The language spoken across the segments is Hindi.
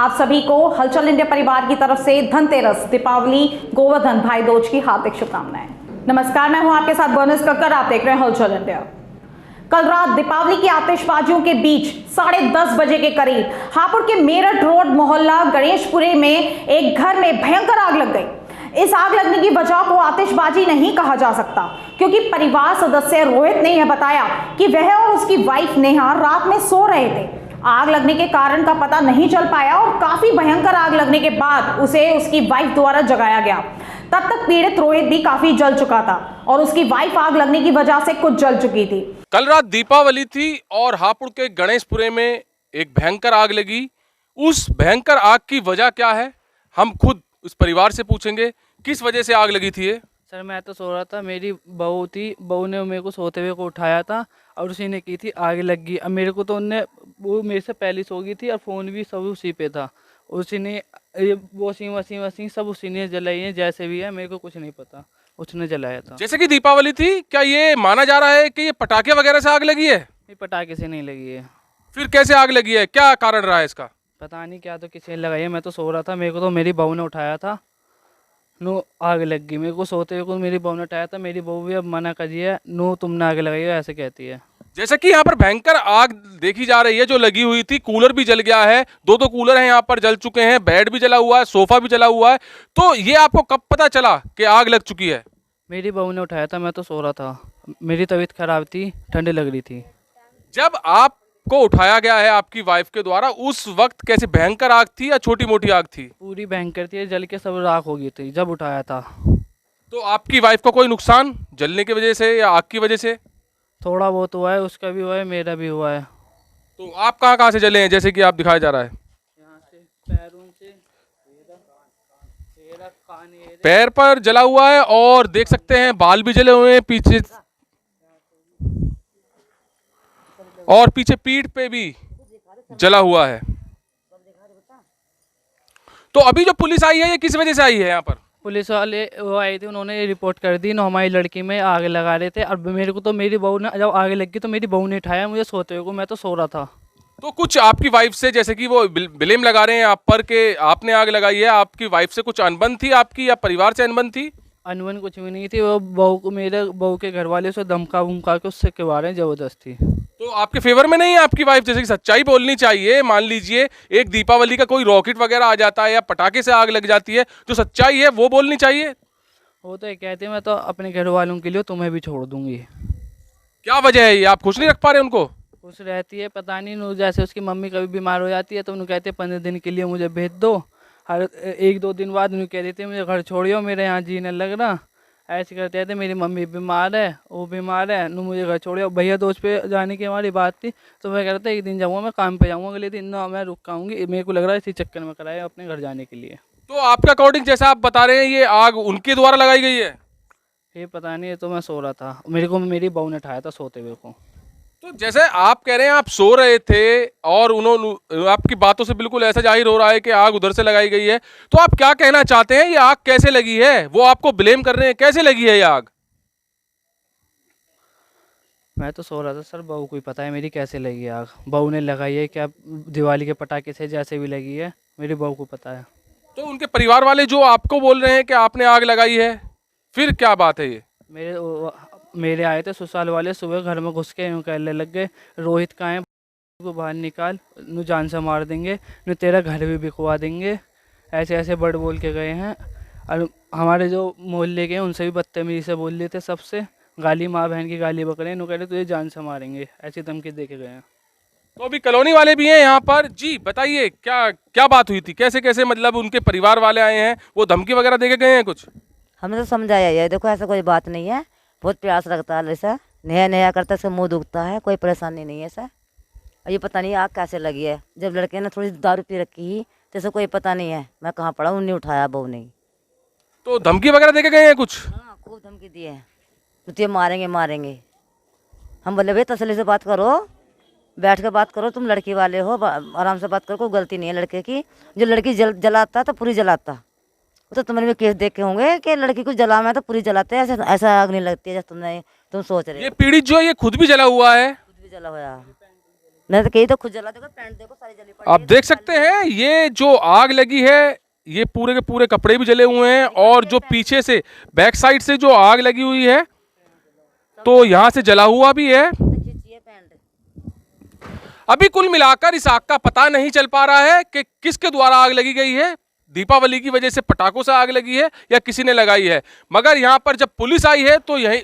आप सभी को हलचल इंडिया परिवार की तरफ से धनतेरस, दीपावली, गोवर्धन भाई दूज की हार्दिक शुभकामनाएं। नमस्कार, मैं हूं आपके साथ बर्निस कक्कर। आप देख रहे हैं हलचल इंडिया। कल रात दीपावली की आतिशबाजियों के बीच 10:30 बजे के करीब हापुड़ के मेरठ रोड मोहल्ला गणेशपुरे में एक घर में भयंकर आग लग गई। इस आग लगने की वजह को आतिशबाजी नहीं कहा जा सकता, क्योंकि परिवार सदस्य रोहित ने यह बताया कि वह और उसकी वाइफ नेहा रात में सो रहे थे। आग लगने के कारण का पता नहीं चल पाया और काफी भयंकर आग लगने के बाद उसे उसकी वाइफ द्वारा जगाया गया। तब तक पीड़ित रोहित भी काफी जल चुका था और उसकी वाइफ आग लगने की वजह से कुछ जल चुकी थी। कल रात दीपावली थी और हापुड़ के गणेशपुरे में एक भयंकर आग लगी। उस भयंकर आग की वजह क्या है, हम खुद उस परिवार से पूछेंगे। किस वजह से आग लगी थी ये? सर मैं तो सो रहा था, मेरी बहू थी, बहू ने मेरे को सोते हुए को उठाया था और उसी ने की थी आग लग गई। अब मेरे को तो उनने वो मेरे से पहले सो गई थी और फ़ोन भी सब उसी पे था। उसी ने वॉशिंग मशीन सब उसी ने जलाई है, जैसे भी है मेरे को कुछ नहीं पता, उसने जलाया था। जैसे कि दीपावली थी, क्या ये माना जा रहा है कि ये पटाखे वगैरह से आग लगी है? ये पटाखे से नहीं लगी है। फिर कैसे आग लगी है, क्या कारण रहा है इसका? पता नहीं क्या तो किसी ने लगाई है, मैं तो सो रहा था, मेरे को तो मेरी बहू ने उठाया था, नो आग लग गई। मेरे को सोते हुए को मेरी बहू ने उठाया था। मेरी बहू भी अब मना करी है, नो तुमने आग लगाई है, ऐसे कहती है। जैसे कि यहाँ पर भयंकर आग देखी जा रही है जो लगी हुई थी। कूलर भी जल गया है, दो कूलर हैं यहाँ पर जल चुके हैं, बेड भी जला हुआ है, सोफा भी जला हुआ है। तो ये आपको कब पता चला कि आग लग चुकी है? मेरी बहू ने उठाया था, मैं तो सो रहा था, मेरी तबीयत खराब थी, ठंड लग रही थी। जब आपको उठाया गया है आपकी वाइफ के द्वारा, उस वक्त कैसे भयंकर आग थी या छोटी मोटी आग थी? पूरी भयंकर थी, जल के सब राख हो गई थी जब उठाया था। तो आपकी वाइफ को कोई नुकसान जलने की वजह से या आग की वजह से? थोड़ा बहुत हुआ है, उसका भी हुआ है, मेरा भी हुआ है। तो आप कहाँ कहाँ से जले हैं, जैसे कि आप दिखाया जा रहा है? यहाँ से पैरों से, कान, पैर पर जला हुआ है और देख सकते हैं बाल भी जले हुए हैं पीछे, और पीछे पीठ पे भी जला हुआ है। तो अभी जो पुलिस आई है ये किस वजह से आई है यहाँ पर? पुलिस वाले वो आए थे, उन्होंने रिपोर्ट कर दी, नो हमारी लड़की में आग लगा रहे थे। और मेरे को तो मेरी बहू ने जब आग लग गई तो मेरी बहू ने उठाया मुझे सोते हुए को, मैं तो सो रहा था। तो कुछ आपकी वाइफ से, जैसे कि वो ब्लेम लगा रहे हैं आप पर कि आपने आग लगाई है, आपकी वाइफ से कुछ अनबन थी आपकी या परिवार से अनबन थी? अनबन कुछ भी नहीं थी, वो बहू को, मेरे बहू के घर वाले उसे धमका वमका के उससे करवा रहे हैं जबरदस्ती। तो आपके फेवर में नहीं है आपकी वाइफ? जैसे कि सच्चाई बोलनी चाहिए। मान लीजिए एक दीपावली का कोई रॉकेट वगैरह आ जाता है या पटाखे से आग लग जाती है, जो सच्चाई है वो बोलनी चाहिए। वो तो ये कहते हैं मैं तो अपने घर वालों के लिए तुम्हें भी छोड़ दूंगी। क्या वजह है ये, आप खुश नहीं रख पा रहे उनको? खुश रहती है, पता नहीं, जैसे उसकी मम्मी कभी बीमार हो जाती है तो उन्हें कहते हैं 15 दिन के लिए मुझे भेज दो। हर 1-2 दिन बाद उन्हें कह देते हैं मुझे घर छोड़ियो, मेरे यहाँ जीने लग रहा। ऐसे करते रहते, मेरी मम्मी बीमार है, वो बीमार है, नु मुझे घर छोड़ियो। भैया दोस्त पे जाने की हमारी बात थी तो मैं कह रहा था एक दिन जाऊँगा, मैं काम पे जाऊँगा, अगले दिन ना मैं रुक आऊँगी। मेरे को लग रहा है इसी चक्कर में कराया अपने घर जाने के लिए। तो आपके अकॉर्डिंग जैसा आप बता रहे हैं ये आग उनके द्वारा लगाई गई है? ये पता नहीं, ये तो मैं सो रहा था, मेरे को मेरी बहू ने उठाया था सोते हुए को। तो जैसे आप कह रहे हैं आप सो रहे थे और उन्होंने, आपकी बातों से बिल्कुल ऐसा जाहिर हो रहा है कि आग उधर से लगाई गई है, तो आप क्या कहना चाहते हैं? ये आग कैसे लगी है? वो आपको ब्लेम कर रहे हैं, कैसे लगी है ये आग? मैं तो सो रहा था सर, बहू को ही पता है मेरी कैसे लगी आग। बहू ने लगाई है क्या, दिवाली के पटाखे से जैसे भी लगी है, मेरी बहू को पता है। तो उनके परिवार वाले जो आपको बोल रहे हैं कि आपने आग लगाई है, फिर क्या बात है ये? मेरे आए थे ससुराल वाले, सुबह घर में घुस के यूँ कहने लग गए रोहित कहाँ है, को बाहर निकाल, नु जान से मार देंगे, नु तेरा घर भी बिकवा देंगे, ऐसे ऐसे बड़ बोल के गए हैं। और हमारे जो मोहल्ले के हैं उनसे भी बदतमीजी से बोल रहे थे, सबसे गाली, माँ बहन की गाली बकरे, नु कह रहे तुझे जान से मारेंगे, ऐसी धमकी दे के गए हैं। तो अभी कॉलोनी वाले भी हैं यहाँ पर। जी बताइए, क्या क्या बात हुई थी, कैसे कैसे मतलब उनके परिवार वाले आए हैं, वो धमकी वगैरह दे के गए हैं कुछ? हमने तो समझाया है, देखो ऐसा कोई बात नहीं है, बहुत प्यास लगता है, ऐसा नया नया करता है, इसका मुंह दुखता है, कोई परेशानी नहीं है सर। और ये पता नहीं आग कैसे लगी है, जब लड़के ने थोड़ी दारू पी रखी ही तो इसे कोई पता नहीं है, मैं कहाँ पड़ा, उन्हें उठाया, बहू नहीं। तो धमकी वगैरह दे के गए हैं कुछ? हाँ खूब धमकी दी है, तो तुझे मारेंगे मारेंगे। हम बोले भाई तसल्ली से बात करो, बैठ कर बात करो, तुम लड़की वाले हो, आराम से बात करो, कोई गलती नहीं है लड़के की। जो लड़की जलाता तो पूरी जलाता, तो तुम्हारे में केस देखे होंगे कि लड़की को जला में तो पूरी जलाते हैं, ऐसा ऐसा आग नहीं लगती है जैसे तुम सोच रहे हो। ये पीड़ित जो है ये खुद भी जला हुआ है? खुद भी जला हुआ, मैं तो कही तो खुद जला देखो, पैंट देखो सारी जली पड़ी आप है। देख सकते हैं ये जो आग लगी है, ये पूरे के पूरे कपड़े भी जले हुए हैं और जो पीछे से बैक साइड से जो आग लगी हुई है तो यहाँ से जला हुआ भी है। तो खींचिए पैंट। अभी कुल मिलाकर इस आग का पता नहीं चल पा रहा है कि किसके द्वारा आग लगी गई है, दीपावली की वजह से पटाखों से आग लगी है या किसी ने लगाई है। मगर यहाँ पर जब पुलिस आई है तो यही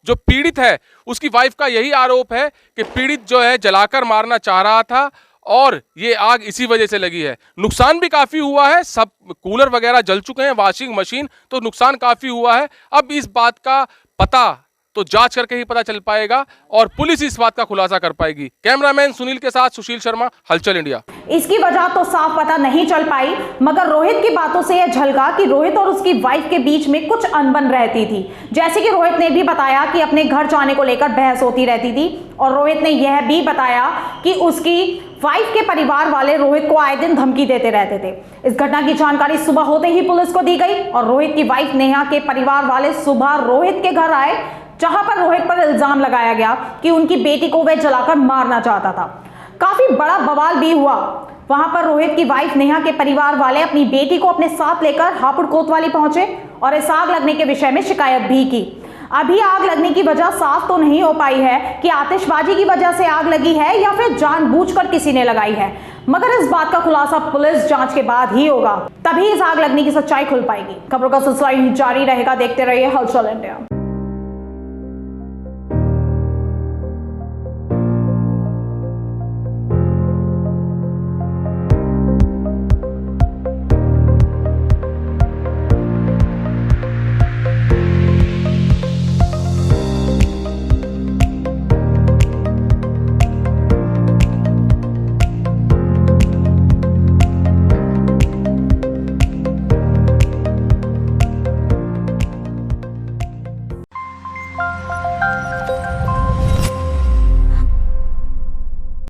जो पीड़ित है उसकी वाइफ का यही आरोप है कि पीड़ित जो है जलाकर मारना चाह रहा था और ये आग इसी वजह से लगी है। नुकसान भी काफ़ी हुआ है, सब कूलर वगैरह जल चुके हैं, वॉशिंग मशीन, तो नुकसान काफ़ी हुआ है। अब इस बात का पता तो जांच करके ही पता चल पाएगा और पुलिस इस बात का खुलासा कर पाएगी। कैमरामैन सुनील के साथ सुशील शर्मा, हलचल इंडिया। इसकी वजह तो साफ पता नहीं चल पाई, मगर रोहित की बातों से यह झलका कि रोहित और उसकी वाइफ के बीच में कुछ अनबन रहती थी। जैसे कि रोहित ने भी बताया कि अपने घर जाने को लेकर बहस होती रहती थी और रोहित ने यह भी बताया कि उसकी वाइफ के परिवार वाले रोहित को आए दिन धमकी देते रहते थे। इस घटना की जानकारी सुबह होते ही पुलिस को दी गई और रोहित की वाइफ नेहा के परिवार वाले सुबह रोहित के घर आए, जहां पर रोहित पर इल्जाम लगाया गया कि उनकी बेटी को वह जलाकर मारना चाहता था। काफी बड़ा बवाल भी हुआ। वहां पर रोहित की वाइफ नेहा के परिवार वाले अपनी बेटी को अपने साथ लेकर हापुड़ कोतवाली पहुंचे और इस आग लगने के विषय में शिकायत भी की। अभी आग लगने की वजह साफ तो नहीं हो पाई है कि आतिशबाजी की वजह से आग लगी है या फिर जानबूझकर किसी ने लगाई है, मगर इस बात का खुलासा पुलिस जांच के बाद ही होगा, तभी इस आग लगने की सच्चाई खुल पाएगी। खबरों का सिलसिला जारी रहेगा, देखते रहिए हलचल इंडिया।